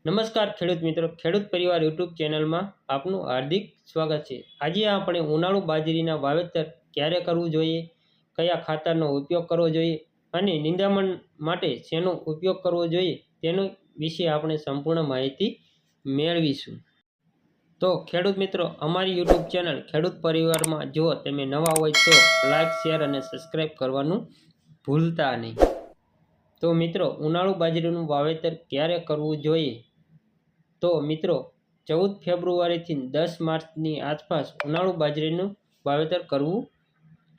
નમસ્કાર ખેડૂત મિત્રો, ખેડૂત પરિવાર યુટ્યુબ ચેનલમાં આપનું હાર્દિક સ્વાગત છે। આજે આપણે ઉનાળુ બાજરીના વાવેતર ક્યારે કરવું જોઈએ, કયા ખાતરનો ઉપયોગ કરવો જોઈએ અને નિંદામણ માટે શેનો ઉપયોગ કરવો જોઈએ તેનો વિશે આપણે સંપૂર્ણ માહિતી મેળવીશું। તો ખેડૂત મિત્રો, અમારી યુટ્યુબ ચેનલ ખેડૂત પરિવારમાં જો તમે નવા હોય તો લાઇક, શેર અને સબસ્ક્રાઈબ કરવાનું ભૂલતા નહીં। તો મિત્રો, ઉનાળુ બાજરીનું વાવેતર ક્યારે કરવું જોઈએ? તો મિત્રો, 14 ફેબ્રુઆરીથી 10 માર્ચની આસપાસ ઉનાળુ બાજરીનું વાવેતર કરવું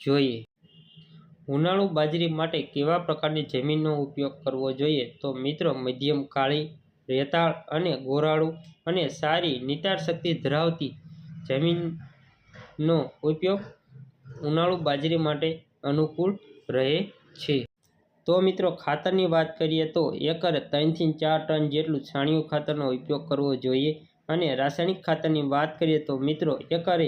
જોઈએ। ઉનાળુ બાજરી માટે કેવા પ્રકારની જમીનનો ઉપયોગ કરવો જોઈએ? તો મિત્રો, મધ્યમ કાળી, રેતાળ અને ગોરાળુ અને સારી નિતાર શક્તિ ધરાવતી જમીનનો ઉપયોગ ઉનાળુ બાજરી માટે અનુકૂળ રહે છે। તો મિત્રો, ખાતરની વાત કરીએ તો એકરે 3 થી 4 ટન જેટલું છાણિયું ખાતરનો ઉપયોગ કરવો જોઈએ અને રાસાયણિક ખાતરની વાત કરીએ તો મિત્રો, એકરે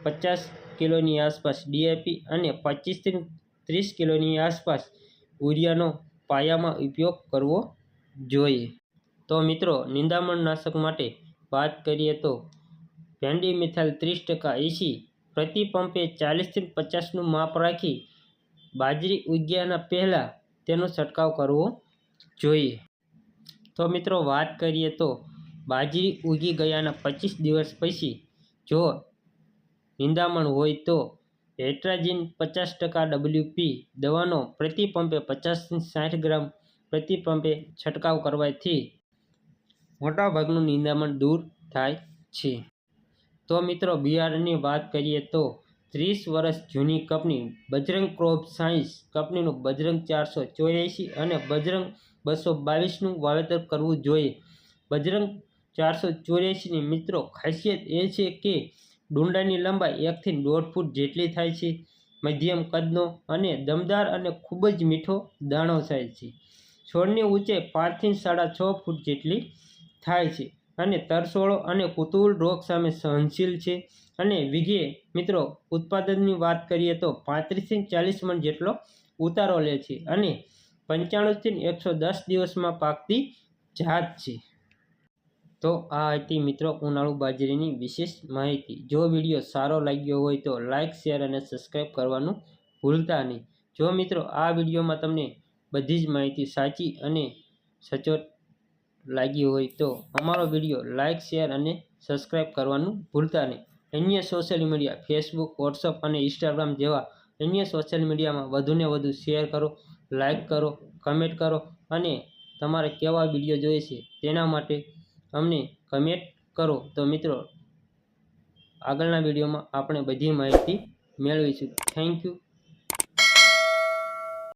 50 કિલોની આસપાસ ડીએપી અને 25 થી 30 કિલોની આસપાસ યુરિયાનો પાયામાં ઉપયોગ કરવો જોઈએ। તો મિત્રો, નિંદામણ નાશક માટે વાત કરીએ તો પેન્ડીમિથાઇલ 30% 80 પ્રતિ પંપે 40 થી 50નું માપ રાખી બાજરી ઉગ્યાના પહેલાં તેનો છંટકાવ કરવો જોઈએ। તો મિત્રો, વાત કરીએ તો બાજરી ઉગી ગયાના 25 દિવસ પછી જો નિંદામણ હોય તો એટ્રાઝીન 50% WP દવાનો પ્રતિ પંપે 50 થી 60 ગ્રામ પ્રતિ પંપે છંટકાવ કરવાથી મોટાભાગનું નિંદામણ દૂર થાય છે। તો મિત્રો, બિયારણની વાત કરીએ તો 30 વર્ષ જૂની કંપની બજરંગ ક્રોપ સાયન્સ કંપનીનું બજરંગ 484 અને બજરંગ 222નું વાવેતર કરવું જોઈએ। બજરંગ 484ની મિત્રો ખાસિયત એ છે કે ડૂંડાની લંબાઈ 1 થી 1.5 ફૂટ જેટલી થાય છે, મધ્યમ કદનો અને દમદાર અને ખૂબ જ મીઠો દાણો થાય છે। છોડની ઊંચાઈ 5 થી 6.5 ફૂટ જેટલી થાય છે અને તરછોડો અને કુતુલ રોગ સામે સહનશીલ છે અને વીઘે મિત્રો ઉત્પાદનની વાત કરીએ તો 35 થી 40 મણ જેટલો ઉતારો લે છે અને 95 થી 110 દિવસમાં પાકતી જાત છે। તો આ હતી મિત્રો ઉનાળુ બાજરીની વિશેષ માહિતી। જો વિડીયો સારો લાગ્યો હોય તો લાઇક, શેર અને સબસ્ક્રાઈબ કરવાનું ભૂલતા નહીં। જો મિત્રો આ વિડીયોમાં તમને બધી જ માહિતી સાચી અને સચોટ લાગી હોય તો અમારો વિડીયો લાઇક, શેર અને સબસ્ક્રાઈબ કરવાનું ભૂલતા નહીં। અન્ય સોશિયલ મીડિયા ફેસબુક, વોટ્સઅપ અને ઇન્સ્ટાગ્રામ જેવા અન્ય સોશિયલ મીડિયામાં વધુને વધુ શેર કરો, લાઇક કરો, કમેન્ટ કરો અને તમારે કેવા વિડીયો જોઈએ છે તેના માટે અમને કમેન્ટ કરો। તો મિત્રો, આગળના વિડીયોમાં આપણે બધી માહિતી મેળવીશું। Thank you.